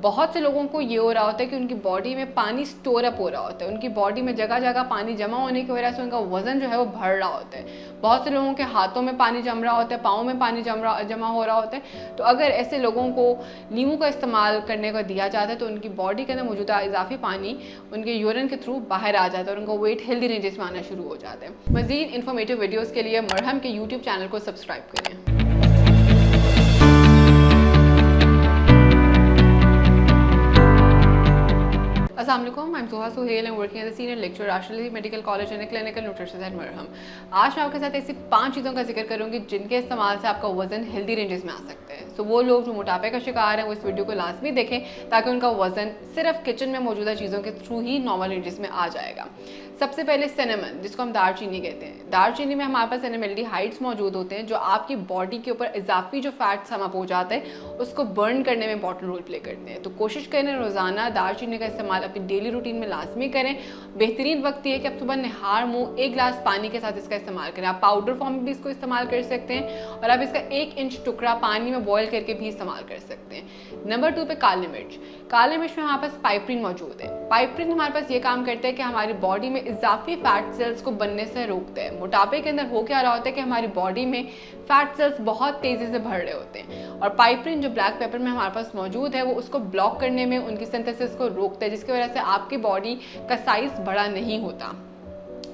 बहुत से लोगों को ये हो रहा होता है कि उनकी बॉडी में पानी स्टोर अप हो रहा होता है, उनकी बॉडी में जगह जगह पानी जमा होने की वजह से उनका वजन जो है वो बढ़ रहा होता है। बहुत से लोगों के हाथों में पानी जम रहा होता है, पाँव में पानी जमा हो रहा होता है। तो अगर ऐसे लोगों को नींबू का इस्तेमाल करने को दिया जाता है तो उनकी बॉडी के अंदर मौजूदा इजाफी पानी उनके यूरिन के थ्रू बाहर आ जाता है और उनका वेट हेल्दी रेंजेस में आना शुरू हो जाता है। मजीद इन्फॉर्मेटिव वीडियोज़ के लिए मरहम के यूट्यूब चैनल को सब्सक्राइब करें। Assalamualaikum, I'm Soha Suhail. I'm working as a senior lecturer at Rashid Medical College and a clinical nutritionist at Marham. आज मैं आपके साथ ऐसी 5 चीज़ों का जिक्र करूंगी जिनके इस्तेमाल से आपका वजन हेल्दी रेंजेस में आ सकते हैं। सो वो लोग जो मोटापे का शिकार हैं वो इस वीडियो को लाजमी देखें ताकि उनका वजन सिर्फ किचन में मौजूदा चीज़ों के थ्रू ही नॉर्मल रेंजेस में आ जाएगा। सबसे पहले सिनेमन, जिसको हम दालचीनी कहते हैं। दालचीनी में हमारे पास एनामेल्डिहाइड्स मौजूद होते हैं जो आपकी बॉडी के ऊपर इजाफी जो फैट्स हम हो जाते हैं उसको बर्न करने में इंपॉर्टेंट रोल प्ले करते हैं। तो कोशिश करें रोज़ाना दालचीनी का इस्तेमाल अपनी डेली रूटीन में लाजमी करें। बेहतरीन वक्त ये है कि आप सुबह निहार मुँह 1 गिलास पानी के साथ इसका इस्तेमाल करें। आप पाउडर फॉर्म में भी इसको इस्तेमाल कर सकते हैं और आप इसका 1 इंच टुकड़ा पानी में बॉयल करके भी इस्तेमाल कर सकते हैं। नंबर 2 पे काली मिर्च। काली मिर्च में हमारे पास पाइपरिन मौजूद है। पाइपरिन हमारे पास ये काम करता है कि हमारी बॉडी में इजाफी फैट सेल्स को बनने से रोकते हैं। मोटापे के अंदर हो क्या रहा होता है कि हमारी बॉडी में फैट सेल्स बहुत तेज़ी से बढ़ रहे होते हैं और पाइपरिन जो ब्लैक पेपर में हमारे पास मौजूद है वो उसको ब्लॉक करने में, उनकी सिंथेसिस को रोकता है, जिसकी वजह से आपकी बॉडी का साइज़ बड़ा नहीं होता।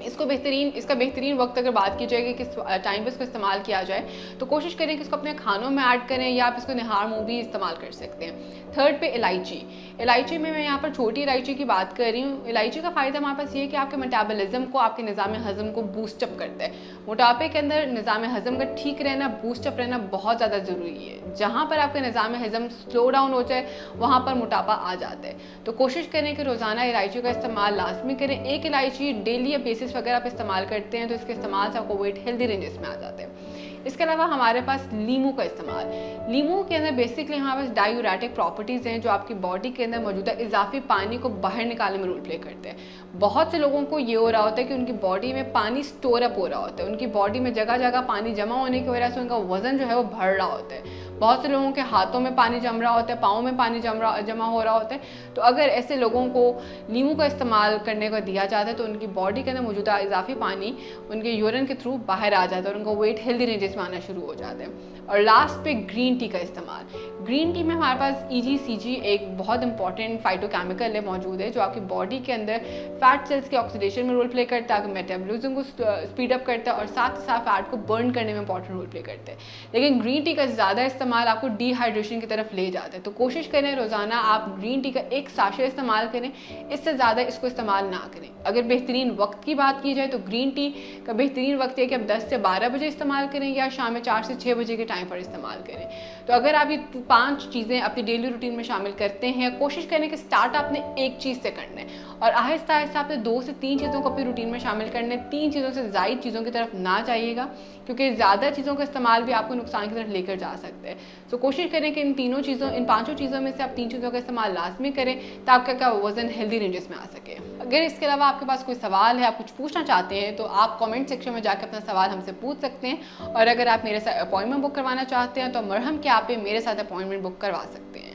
इसका बेहतरीन वक्त अगर बात की जाएगी किस टाइम पे इसको इस्तेमाल किया जाए तो कोशिश करें कि इसको अपने खानों में ऐड करें या आप इसको निहार मुँह भी इस्तेमाल कर सकते हैं। थर्ड पे इलायची। इलायची में मैं यहाँ पर छोटी इलायची की बात कर रही हूँ। इलायची का फ़ायदा हमारे पास ये है कि आपके मेटाबॉलिज्म को, आपके निज़ाम हज़म को बूस्टअप करता है। मोटापे के अंदर निज़ाम हज़म का ठीक रहना, बूस्टअप रहना बहुत ज़्यादा ज़रूरी है। जहाँ पर आपका निज़ाम हज़म स्लो डाउन हो जाए वहाँ पर मोटापा आ जाता है। तो कोशिश करें कि रोज़ाना इलायची का इस्तेमाल लाजमी करें। 1 इलायची डेली या बेसिस अगर आप इस्तेमाल करते हैं तो इसके इस्तेमाल से आपको वेट हेल्दी रेंजेस में आ जाते हैं। इसके अलावा हमारे पास लीमू का इस्तेमाल। लीमू के अंदर बेसिकली हमारे पास डायूरेटिक प्रॉपर्टीज़ हैं जो आपकी बॉडी के अंदर मौजूदा इजाफी पानी को बाहर निकालने में रोल प्ले करते हैं। बहुत से लोगों को ये हो रहा होता है कि उनकी बॉडी में पानी स्टोर अप हो रहा होता है, उनकी बॉडी में जगह जगह पानी जमा होने की वजह से उनका वजन जो है वो बढ़ रहा होता है। बहुत से लोगों के हाथों में पानी जम रहा होता है, पाँव में पानी जमा हो रहा होता है। तो अगर ऐसे लोगों को नींबू का इस्तेमाल करने को दिया जाता है तो उनकी बॉडी के अंदर मौजूदा इजाफी पानी उनके यूरिन के थ्रू बाहर आ जाता है और उनका वेट हेल्दी रेंजेस में आना शुरू हो जाता है। और लास्ट पे ग्रीन टी का इस्तेमाल। ग्रीन टी में हमारे पास EGCG एक बहुत इंपॉर्टेंट फाइटोकेमिकल है मौजूद है जो आपकी बॉडी के अंदर फैट सेल्स के ऑक्सीडेशन में रोल प्ले करता है, मेटाबॉलिज्म को स्पीड अप करता है और साथ ही साथ फैट को बर्न करने में इंपॉर्टेंट रोल प्ले करता है। लेकिन ग्रीन टी का ज़्यादा इस्तेमाल आपको डिहाइड्रेशन की तरफ ले जाता है। तो कोशिश करें रोज़ाना आप ग्रीन टी का 1 साशे इस्तेमाल करें, इससे ज़्यादा इसको इस्तेमाल ना करें। अगर बेहतरीन वक्त की बात की जाए तो ग्रीन टी का बेहतरीन वक्त है कि आप 10 से 12 बजे इस्तेमाल करें या शाम में 4 से 6 बजे के टाइम पर इस्तेमाल करें। तो अगर आप ये 5 चीज़ें अपनी डेली रूटीन में शामिल करते हैं, कोशिश करें कि स्टार्ट आपने एक चीज़ से करना है और आहिस्ता आहिस्ता आपने 2 से 3 चीज़ों को अपनी रूटीन में शामिल करना है। 3 चीज़ों से ज़ायद चीज़ों की तरफ ना जाइएगा क्योंकि ज़्यादा चीज़ों का इस्तेमाल भी आपको नुकसान की तरफ लेकर जा सकते हैं। तो कोशिश करें कि इन 5 चीज़ों में से आप 3 चीज़ों का इस्तेमाल लाजमी करें ताकि आपका वजन हेल्दी रेंजेस में आ सके। अगर इसके अलावा आपके पास कोई सवाल है, आप कुछ पूछना चाहते हैं तो आप कमेंट सेक्शन में जाकर अपना सवाल हमसे पूछ सकते हैं और अगर आप मेरे साथ अपॉइंटमेंट बुक करवाना चाहते हैं तो मरहम के ऐप पे मेरे साथ अपॉइंटमेंट बुक करवा सकते हैं।